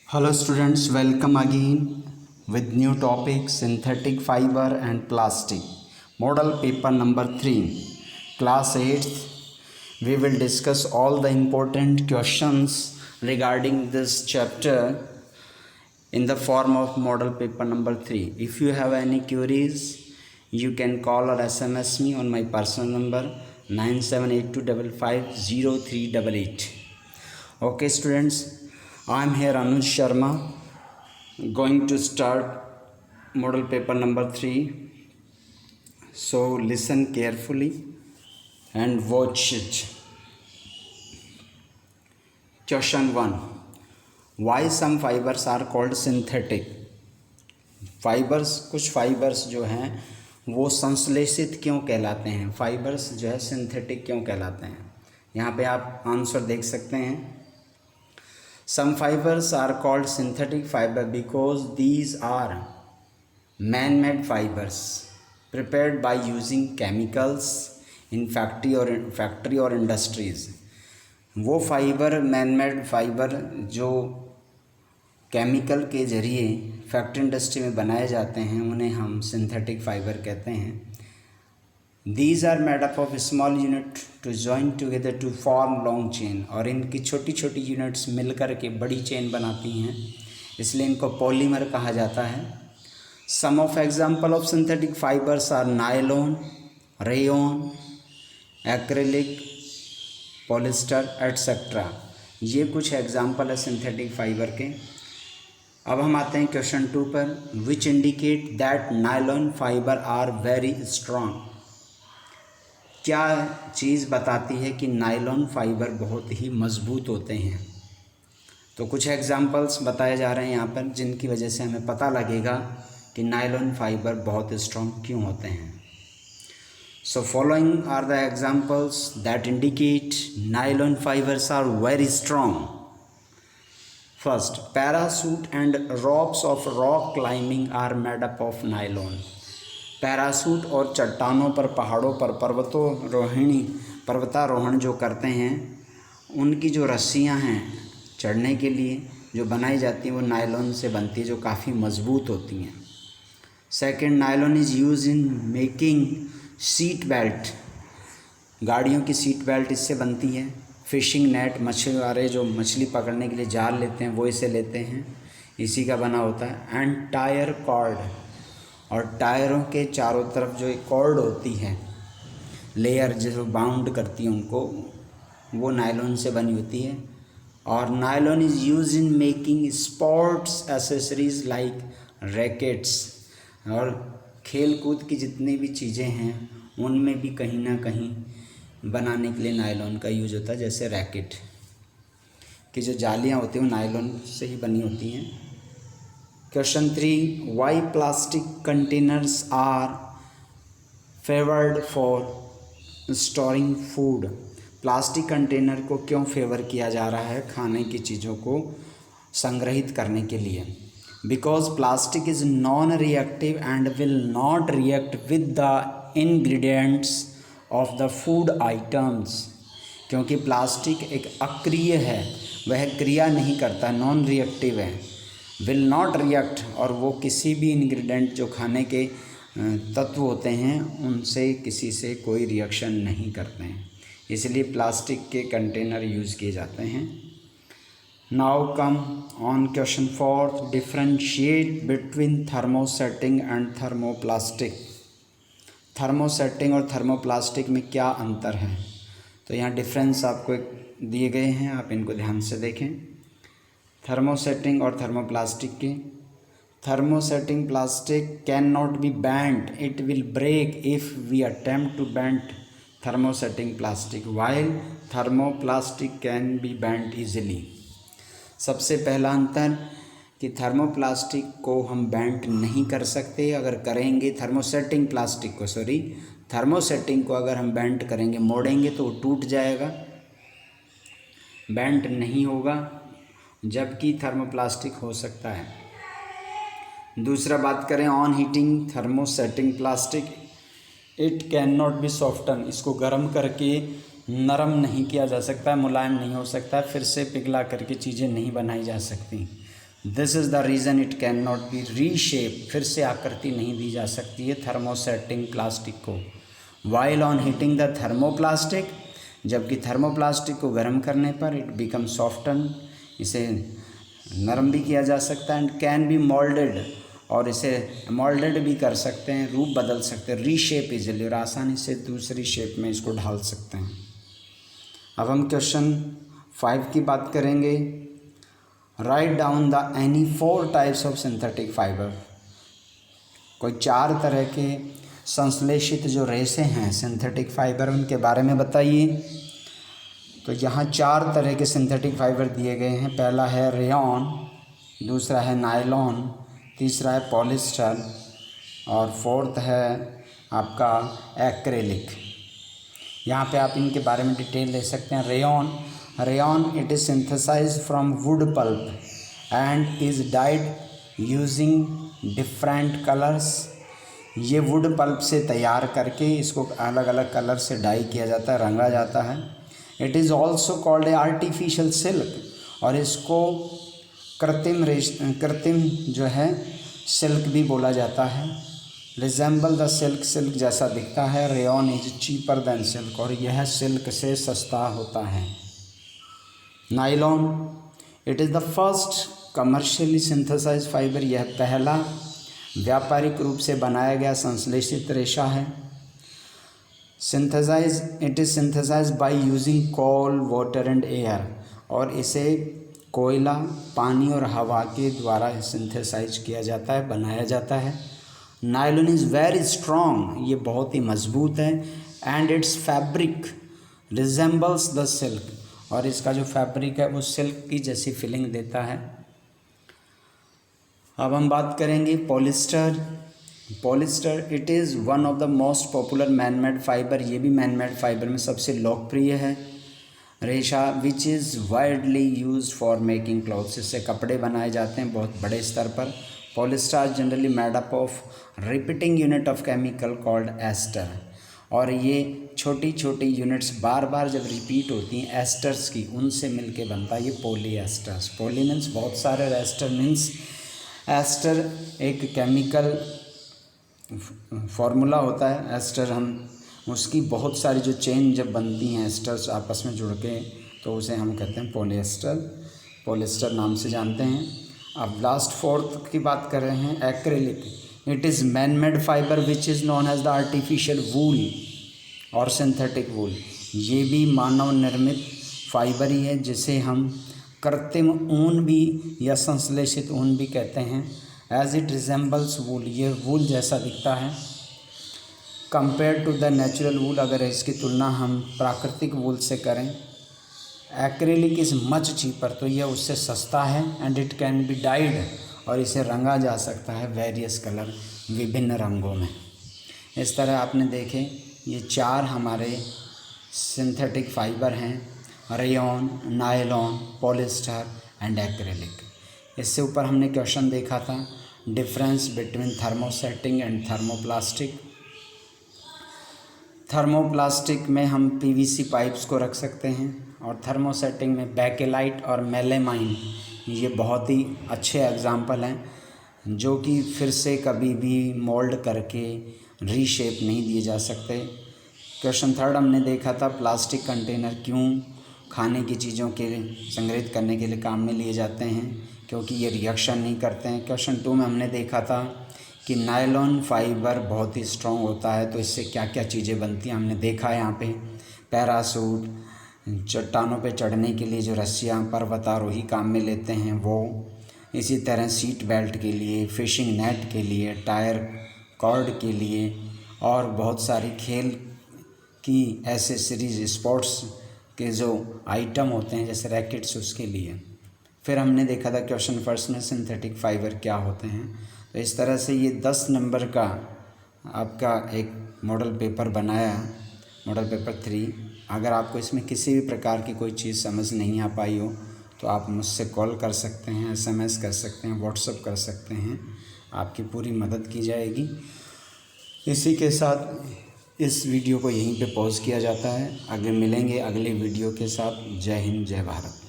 Hello students, welcome again with new topic synthetic fiber and plastic. Model paper number 3, class 8th. We will discuss all the important questions regarding this chapter in the form of model paper number 3. If you have any queries, you can call or SMS me on my personal number 9782550388. Okay students, I am here Anuj Sharma going to start model paper number 3. So listen carefully and watch it. Question 1. Why some fibers are called synthetic? Fibres, कुछ fibres जो हैं वो संश्लेषित क्यों कहलाते हैं, fibres जो है सिंथेटिक क्यों कहलाते हैं? यहाँ पे आप आंसर देख सकते हैं. Some fibers are called synthetic fiber because these are man-made fibers prepared by using chemicals in factory or industries. वो फाइबर मैन-मेड फाइबर जो केमिकल के ज़रिए फैक्ट्री इंडस्ट्री में बनाए जाते हैं उन्हें हम सिंथेटिक फाइबर कहते हैं. These are made up of small unit to join together to form long chain. और इनकी छोटी छोटी यूनिट्स मिलकर के बड़ी चेन बनाती हैं, इसलिए इनको पॉलीमर कहा जाता है. Some of example of synthetic fibers are nylon, rayon, acrylic, polyester, etc. ये कुछ एग्जाम्पल है सिंथेटिक फाइबर के. अब हम आते हैं क्वेश्चन 2 पर. Which indicate that nylon fiber are very strong. क्या चीज़ बताती है कि नायलॉन फाइबर बहुत ही मज़बूत होते हैं? तो कुछ एग्जांपल्स बताए जा रहे हैं यहाँ पर जिनकी वजह से हमें पता लगेगा कि नायलॉन फाइबर बहुत स्ट्रॉन्ग क्यों होते हैं. So following are the examples that indicate nylon fibres are very strong. First, parachute and ropes of rock climbing are made up of nylon. Parachute और चट्टानों पर, पहाड़ों पर पर्वतारोहण जो करते हैं उनकी जो रस्सियां हैं चढ़ने के लिए जो बनाई जाती हैं वो नायलॉन से बनती है जो काफ़ी मज़बूत होती हैं. Second, nylon is use in making seat belt. गाड़ियों की सीट बेल्ट इससे बनती है. फिशिंग नेट, मछुआरे जो मछली पकड़ने के लिए जाल लेते हैं वो इसे लेते हैं, इसी का बना होता है. एंड टायर कॉर्ड, और टायरों के चारों तरफ जो एक कॉर्ड होती है, लेयर जो बाउंड करती है उनको, वो नायलॉन से बनी होती है. और nylon is use in making sports accessories like rackets. और खेल कूद की जितनी भी चीज़ें हैं उनमें भी कहीं ना कहीं बनाने के लिए नायलॉन का यूज होता है. जैसे रैकेट की जो जालियाँ होती हैं वो नायलॉन से ही बनी होती हैं. Question 3, why plastic containers are favoured for storing food. Plastic container को क्यों फेवर किया जा रहा है खाने की चीज़ों को संग्रहित करने के लिए? Because plastic is non reactive and will not react with the ingredients of the food items. क्योंकि प्लास्टिक एक अक्रिय है, वह क्रिया नहीं करता, नॉन रिएक्टिव है. विल नॉट रिएक्ट, और वो किसी भी इंग्रेडिएंट जो खाने के तत्व होते हैं उनसे किसी से कोई रिएक्शन नहीं करते हैं, इसलिए प्लास्टिक के कंटेनर यूज़ किए जाते हैं. Now come on question 4, differentiate between thermosetting and thermoplastic. Thermosetting और थर्मोप्लास्टिक में क्या अंतर है? तो यहाँ डिफरेंस आपको दिए गए हैं, आप इनको ध्यान से देखें. थर्मोसेटिंग और थर्मोप्लास्टिक के. Thermosetting plastic can not be bent, it will break if we attempt to bent thermosetting plastic, while thermoplastic can be bent easily. सबसे पहला अंतर कि थर्मोप्लास्टिक को हम बेंट नहीं कर सकते. अगर करेंगे थर्मोसेटिंग को अगर हम बेंट करेंगे, मोड़ेंगे तो वो टूट जाएगा, बेंट नहीं होगा, जबकि थर्मोप्लास्टिक हो सकता है. दूसरा बात करें on heating thermosetting plastic, it can not B soften. इसको गर्म करके नरम नहीं किया जा सकता, मुलायम नहीं हो सकता, फिर से पिघला करके चीज़ें नहीं बनाई जा सकती. This is the reason it can not B reshape, फिर से आकृति नहीं दी जा सकती है थर्मोसेटिंग प्लास्टिक को। While on heating the thermoplastic, जबकि थर्मोप्लास्टिक को गर्म करने पर इट बिकम सॉफ्टन, इसे नरम भी किया जा सकता है, एंड कैन बी मोल्डेड, और इसे मोल्डेड भी कर सकते हैं, रूप बदल सकते हैं, रीशेप इजीली, और आसानी से दूसरी शेप में इसको ढाल सकते हैं। अब हम क्वेश्चन 5 की बात करेंगे। Write down the any 4 types of synthetic fibre, कोई 4 तरह के संश्लेषित जो रेशे हैं सिंथेटिक फाइबर, उनके बारे में बताइए। तो यहाँ 4 तरह के सिंथेटिक फाइबर दिए गए हैं। पहला है रेयॉन, दूसरा है नायलॉन, तीसरा है पॉलिस्टर, और फोर्थ है आपका एक्रेलिक। यहाँ पे आप इनके बारे में डिटेल ले सकते हैं। Rayon it is synthesised from wood pulp and is dyed using different colours. ये वुड पल्प से तैयार करके इसको अलग अलग कलर से डाई किया जाता है, रंगा जाता है। It is also called a artificial silk, और इसको कृत्रिम जो है सिल्क भी बोला जाता है। रिजेंबल द सिल्क, सिल्क जैसा दिखता है। Rayon is cheaper than silk, और यह सिल्क से सस्ता होता है। Nylon it is the first commercially synthesised fibre, यह पहला व्यापारिक रूप से बनाया गया संश्लेषित रेशा है। It is synthesised by using coal, water and air, और इसे कोयला, पानी और हवा के द्वारा सिंथेसाइज किया जाता है, बनाया जाता है। नायलॉन इज़ वेरी स्ट्रॉन्ग, ये बहुत ही मजबूत है। And it's fabric resembles the silk, और इसका जो फैब्रिक है वो सिल्क की जैसी फीलिंग देता है। अब हम बात करेंगे polyester it is one of the most popular man made fibre, ये भी मैन मेड फाइबर में सबसे लोकप्रिय है रेशा, which is widely use for making clothes, इससे कपड़े बनाए जाते हैं बहुत बड़े स्तर पर। Polyester generally made up of repeating unit of chemical called ester, और ये छोटी छोटी यूनिट्स बार बार जब रिपीट होती हैं एस्टर्स की, उनसे मिलके बनता है ये पॉलीएस्टर्स। पॉली मीन्स बहुत सारे, एस्टर मीन्स एस्टर एक केमिकल फार्मूला होता है। एस्टर हम उसकी बहुत सारी जो चेन जब बनती हैं एस्टर्स आपस में जुड़ के, तो उसे हम कहते हैं पॉलिएस्टर नाम से जानते हैं। अब लास्ट फोर्थ की बात कर रहे हैं, acrylic it is man made fiber which is known as the artificial wool और सिंथेटिक वूल, ये भी मानव निर्मित फाइबर ही है जिसे हम कृत्रिम ऊन भी या संश्लेषित ऊन भी कहते हैं। एज इट रिजेंबल्स वूल, ये वूल जैसा दिखता है। कंपेयर टू द नेचुरल वूल, अगर इसकी तुलना हम प्राकृतिक वूल से करें, एक्रेलिक इज़ मच चीपर, तो यह उससे सस्ता है। And it can be died, और इसे रंगा जा सकता है वेरियस कलर, विभिन्न रंगों में। इस तरह आपने देखे ये 4 हमारे सिंथेटिक फाइबर हैं, rayon, nylon, polyester and acrylic. इससे ऊपर हमने क्वेश्चन देखा था difference between thermosetting and thermoplastic. Thermoplastic में हम पीवीसी पाइप्स को रख सकते हैं, और थर्मोसेटिंग में बेकेलाइट और मेलेमाइन, ये बहुत ही अच्छे एग्जाम्पल हैं जो कि फिर से कभी भी मोल्ड करके रीशेप नहीं दिए जा सकते। क्वेश्चन 3 हमने देखा था प्लास्टिक कंटेनर क्यों खाने की चीज़ों के संग्रहित करने के लिए काम में लिए जाते हैं, क्योंकि ये रिएक्शन नहीं करते हैं। क्वेश्चन 2 में हमने देखा था कि नायलॉन फाइबर बहुत ही स्ट्रॉन्ग होता है, तो इससे क्या क्या चीज़ें बनती हैं हमने देखा है। यहाँ पे पैरासूट, चट्टानों पे चढ़ने के लिए जो रस्सियाँ पर्वतारोही काम में लेते हैं वो, इसी तरह सीट बेल्ट के लिए, फिशिंग नेट के लिए, टायर कॉर्ड के लिए, और बहुत सारी खेल की एसेसरीज, स्पोर्ट्स के जो आइटम होते हैं जैसे रैकेट्स, उसके लिए। फिर हमने देखा था क्वेश्चन 1 में सिंथेटिक फाइबर क्या होते हैं। तो इस तरह से ये 10 नंबर का आपका एक मॉडल पेपर बनाया, मॉडल पेपर 3। अगर आपको इसमें किसी भी प्रकार की कोई चीज़ समझ नहीं आ पाई हो तो आप मुझसे कॉल कर सकते हैं, SMS कर सकते हैं, व्हाट्सएप कर सकते हैं, आपकी पूरी मदद की जाएगी। इसी के साथ इस वीडियो को यहीं पे पॉज किया जाता है। आगे मिलेंगे अगले वीडियो के साथ। जय हिंद, जय भारत।